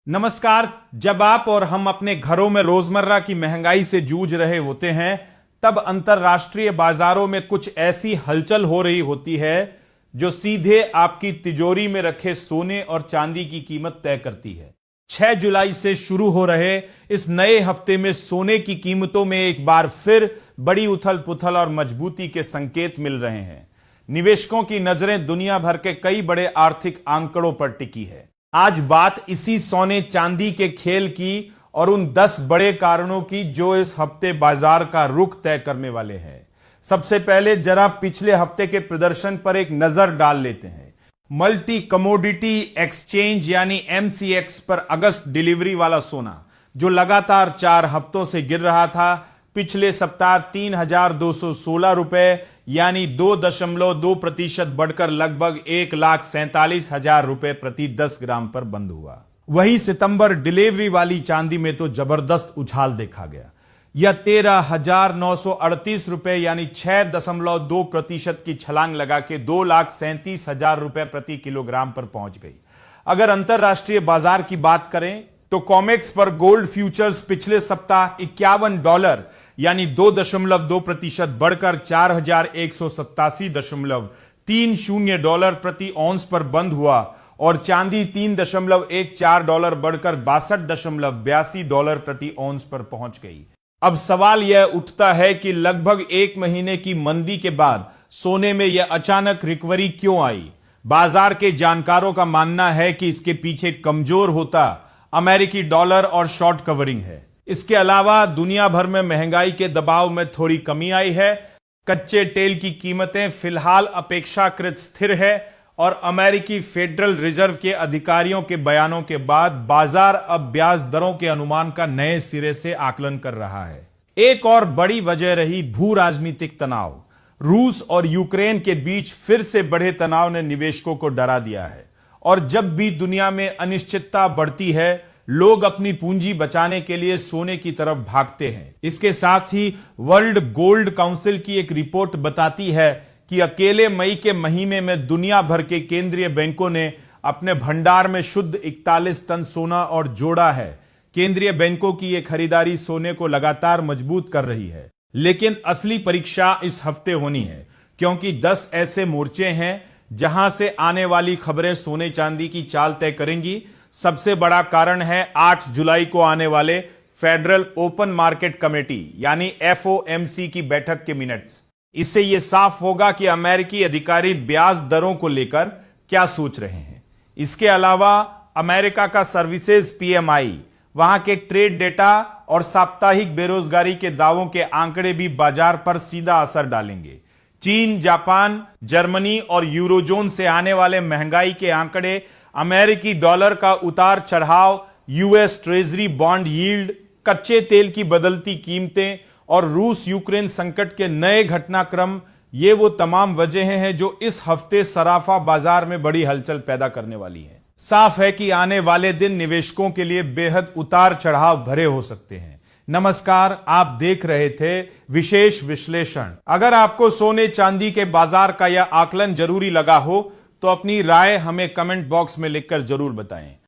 नमस्कार। जब आप और हम अपने घरों में रोजमर्रा की महंगाई से जूझ रहे होते हैं, तब अंतरराष्ट्रीय बाजारों में कुछ ऐसी हलचल हो रही होती है जो सीधे आपकी तिजोरी में रखे सोने और चांदी की कीमत तय करती है। 6 जुलाई से शुरू हो रहे इस नए हफ्ते में सोने की कीमतों में एक बार फिर बड़ी उथल पुथल और मजबूती के संकेत मिल रहे हैं। निवेशकों की नजरें दुनिया भर के कई बड़े आर्थिक आंकड़ों पर टिकी है। आज बात इसी सोने चांदी के खेल की और उन 10 बड़े कारणों की जो इस हफ्ते बाजार का रुख तय करने वाले हैं। सबसे पहले जरा पिछले हफ्ते के प्रदर्शन पर एक नजर डाल लेते हैं। मल्टी कमोडिटी एक्सचेंज यानी MCX पर अगस्त डिलीवरी वाला सोना जो लगातार 4 हफ्तों से गिर रहा था, पिछले सप्ताह 3,216 रुपए यानी 2.2% बढ़कर लगभग 1,47,000 रुपए प्रति 10 ग्राम पर बंद हुआ। वहीं सितंबर डिलीवरी वाली चांदी में तो जबरदस्त उछाल देखा गया। यह 13,938 रुपए यानी 6.2% की छलांग लगा के 2,37,000 रुपए प्रति किलोग्राम पर पहुंच गई। अगर अंतरराष्ट्रीय बाजार की बात करें तो कॉमेक्स पर गोल्ड फ्यूचर्स पिछले सप्ताह $51 यानी 2.2% बढ़कर $4,187.30 प्रति औंस पर बंद हुआ और चांदी $3.14 बढ़कर $62.82 प्रति औंस पर पहुंच गई। अब सवाल यह उठता है कि लगभग 1 महीने की मंदी के बाद सोने में यह अचानक रिकवरी क्यों आई। बाजार के जानकारों का मानना है कि इसके पीछे कमजोर होता अमेरिकी डॉलर और शॉर्ट कवरिंग है। इसके अलावा दुनिया भर में महंगाई के दबाव में थोड़ी कमी आई है। कच्चे तेल की कीमतें फिलहाल अपेक्षाकृत स्थिर है और अमेरिकी फेडरल रिजर्व के अधिकारियों के बयानों के बाद बाजार अब ब्याज दरों के अनुमान का नए सिरे से आकलन कर रहा है। एक और बड़ी वजह रही भू राजनीतिक तनाव। रूस और यूक्रेन के बीच फिर से बढ़े तनाव ने निवेशकों को डरा दिया है और जब भी दुनिया में अनिश्चितता बढ़ती है, लोग अपनी पूंजी बचाने के लिए सोने की तरफ भागते हैं। इसके साथ ही वर्ल्ड गोल्ड काउंसिल की एक रिपोर्ट बताती है कि अकेले मई के महीने में दुनिया भर के केंद्रीय बैंकों ने अपने भंडार में शुद्ध 41 टन सोना और जोड़ा है। केंद्रीय बैंकों की यह खरीदारी सोने को लगातार मजबूत कर रही है। लेकिन असली परीक्षा इस हफ्ते होनी है, क्योंकि 10 ऐसे मोर्चे हैं जहां से आने वाली खबरें सोने चांदी की चाल तय करेंगी। सबसे बड़ा कारण है 8 जुलाई को आने वाले फेडरल ओपन मार्केट कमेटी यानी FOMC की बैठक के मिनट्स। इससे यह साफ होगा कि अमेरिकी अधिकारी ब्याज दरों को लेकर क्या सोच रहे हैं। इसके अलावा अमेरिका का सर्विसेज PMI, वहां के ट्रेड डेटा और साप्ताहिक बेरोजगारी के दावों के आंकड़े भी बाजार पर सीधा असर डालेंगे। चीन, जापान, जर्मनी और यूरोजोन से आने वाले महंगाई के आंकड़े, अमेरिकी डॉलर का उतार चढ़ाव, US ट्रेजरी बॉन्ड यील्ड, कच्चे तेल की बदलती कीमतें और रूस यूक्रेन संकट के नए घटनाक्रम, ये वो तमाम वजहें हैं जो इस हफ्ते सराफा बाजार में बड़ी हलचल पैदा करने वाली हैं। साफ है कि आने वाले दिन निवेशकों के लिए बेहद उतार चढ़ाव भरे हो सकते हैं। नमस्कार, आप देख रहे थे विशेष विश्लेषण। अगर आपको सोने चांदी के बाजार का यह आकलन जरूरी लगा हो तो अपनी राय हमें कमेंट बॉक्स में लिखकर जरूर बताएं।